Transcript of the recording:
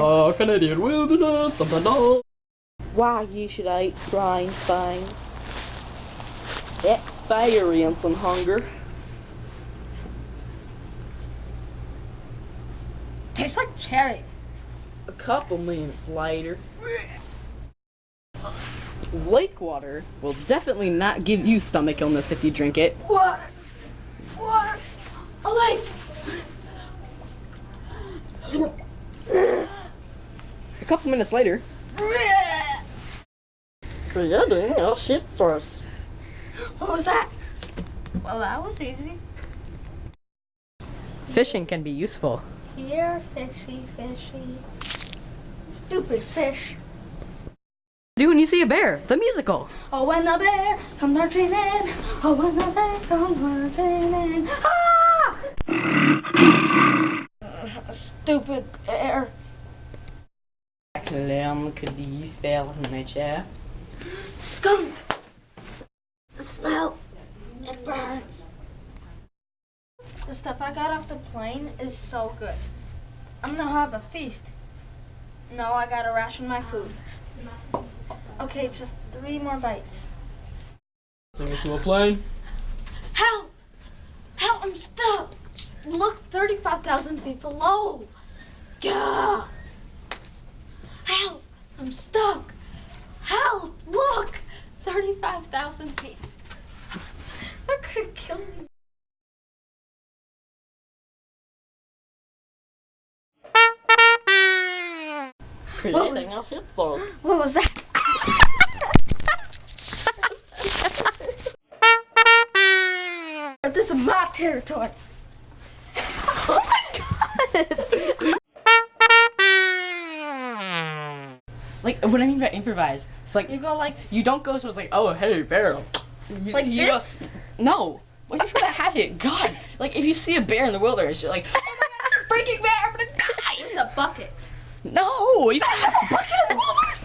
Oh, Canadian wilderness. Dun, dun, dun. Why you should eat strange things. Experiencing hunger. Tastes like cherry. A couple minutes later. Lake water will definitely not give you stomach illness if you drink it. Water. Water. Oh, A couple minutes later. Creating a shit source. what was that? Well, that was easy. Fishing can be useful. Here, fishy, fishy. Stupid fish. Do when you see a bear, the musical. Oh, when the bear comes marching in. Oh, when the bear comes marching in. Ah! Stupid bear. Galen could be useful in nature. Skunk. The smell. It burns. The stuff I got off the plane is so good. I'm gonna have a feast. No, I gotta ration my food. Okay, just 3 more bites. Sing it to a plane. Help! Help, I'm stuck! Look, 35,000 feet below! Gah! Help! I'm stuck! Help! Look! 35,000 feet. That could have killed me. Creating a shit source. What was that? This is my territory. Oh my god! Like, what I mean by improvise, it's like, You go like you don't go so it's like, oh, hey, bear. Like you this? Go, no. What if you a hatchet? God. Like, if you see a bear in the wilderness, you're like, oh my god, freaking bear, I'm gonna die. in the bucket. No, you don't have a bucket in the wilderness.